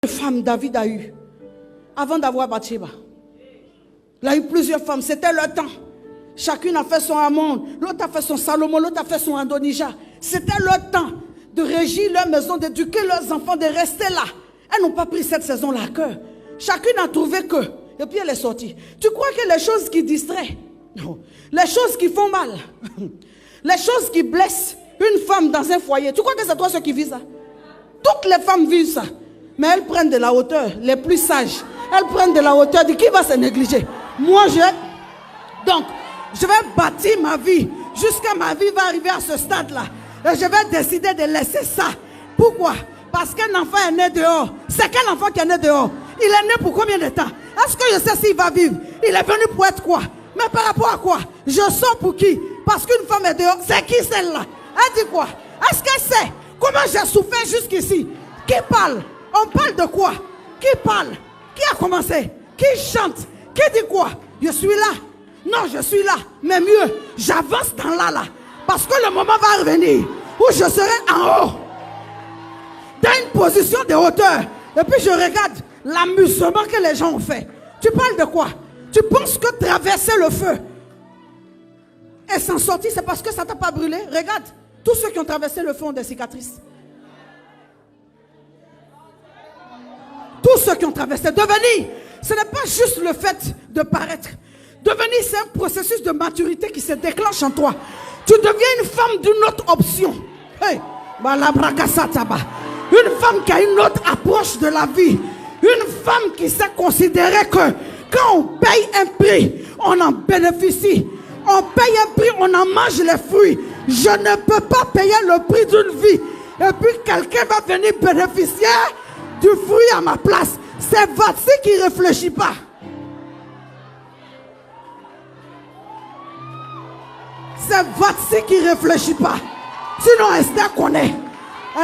Femme David a eu avant d'avoir Bathsheba. Il a eu plusieurs femmes, c'était leur temps. Chacune a fait son Amon, l'autre a fait son Salomon, l'autre a fait son Adonijah. C'était leur temps de régir leur maison, d'éduquer leurs enfants, de rester là. Elles n'ont pas pris cette saison-là à cœur. Chacune a trouvé que, et puis elle est sortie. Tu crois que les choses qui distraient, non, les choses qui font mal, les choses qui blessent une femme dans un foyer, tu crois que c'est toi ceux qui vivent ça? Toutes les femmes vivent ça. Mais elles prennent de la hauteur, les plus sages. Elles prennent de la hauteur, de qui va se négliger? Moi, donc, je vais bâtir ma vie jusqu'à ma vie va arriver à ce stade-là. Et je vais décider de laisser ça. Pourquoi? Parce qu'un enfant est né dehors. C'est quel enfant qui est né dehors? Il est né pour combien de temps? Est-ce que je sais s'il va vivre? Il est venu pour être quoi? Mais par rapport à quoi? Je sors pour qui? Parce qu'une femme est dehors. C'est qui celle-là? Elle dit quoi? Est-ce qu'elle sait comment j'ai souffert jusqu'ici? Qui parle? On parle de quoi? Qui parle? Qui a commencé? Qui chante? Qui dit quoi? Je suis là. Non, je suis là. Mais mieux, j'avance dans là. Parce que le moment va revenir où je serai en haut. Dans une position de hauteur. Et puis je regarde l'amusement que les gens ont fait. Tu parles de quoi? Tu penses que traverser le feu et s'en sortir, c'est parce que ça ne t'a pas brûlé? Regarde, tous ceux qui ont traversé le feu ont des cicatrices. Tous ceux qui ont traversé. Devenir, ce n'est pas juste le fait de paraître. Devenir, c'est un processus de maturité qui se déclenche en toi. Tu deviens une femme d'une autre option. Hey, une femme qui a une autre approche de la vie. Une femme qui sait considérer que quand on paye un prix, on en bénéficie. On paye un prix, on en mange les fruits. Je ne peux pas payer le prix d'une vie. Et puis quelqu'un va venir bénéficier du fruit à ma place. C'est Vatsi qui ne réfléchit pas. C'est Vatsi qui ne réfléchit pas. Sinon Esther connaît.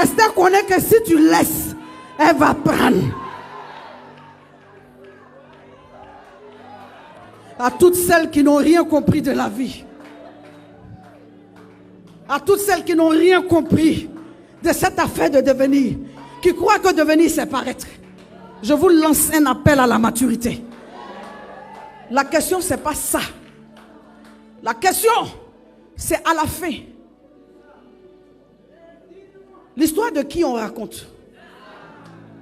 Esther connaît que si tu laisses, elle va prendre. À toutes celles qui n'ont rien compris de la vie. À toutes celles qui n'ont rien compris de cette affaire de devenir. Qui croient que devenir c'est paraître. Je vous lance un appel à la maturité. La question c'est pas ça. La question c'est à la fin. L'histoire de qui on raconte?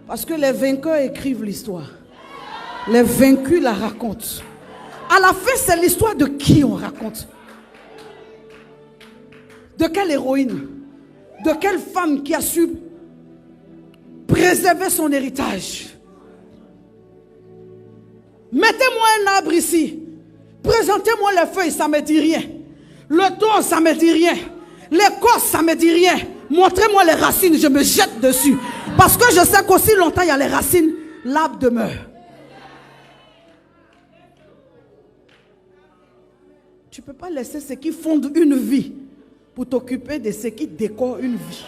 Parce que les vainqueurs écrivent l'histoire. Les vaincus la racontent. À la fin, c'est l'histoire de qui on raconte. De quelle héroïne? De quelle femme qui a su préserver son héritage? Mettez-moi un arbre ici. Présentez-moi les feuilles, ça ne me dit rien. Le tronc, ça ne me dit rien. L'écorce, ça ne me dit rien. Montrez-moi les racines, je me jette dessus. Parce que je sais qu'aussi longtemps il y a les racines, l'arbre demeure. Tu ne peux pas laisser ce qui fonde une vie pour t'occuper de ce qui décore une vie.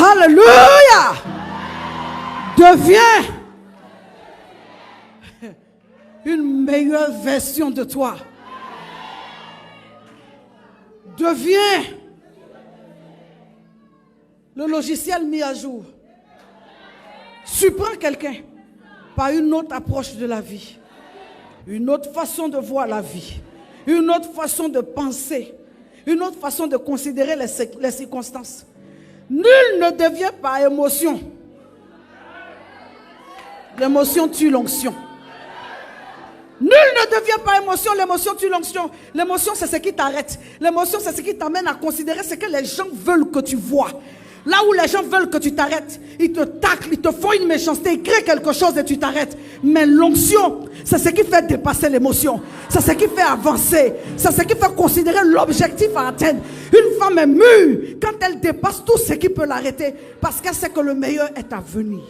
Alléluia! Deviens une meilleure version de toi. Deviens le logiciel mis à jour. Surprends quelqu'un par une autre approche de la vie, une autre façon de voir la vie, une autre façon de penser, une autre façon de considérer les circonstances. Nul ne devient par émotion. L'émotion tue l'onction. Nul ne devient pas émotion, l'émotion tue l'onction. L'émotion, c'est ce qui t'arrête. L'émotion, c'est ce qui t'amène à considérer ce que les gens veulent que tu vois. Là où les gens veulent que tu t'arrêtes, ils te taclent, ils te font une méchanceté, ils créent quelque chose et tu t'arrêtes. Mais l'onction, c'est ce qui fait dépasser l'émotion. C'est ce qui fait avancer. C'est ce qui fait considérer l'objectif à atteindre. Une femme est mûre quand elle dépasse tout ce qui peut l'arrêter parce qu'elle sait que le meilleur est à venir.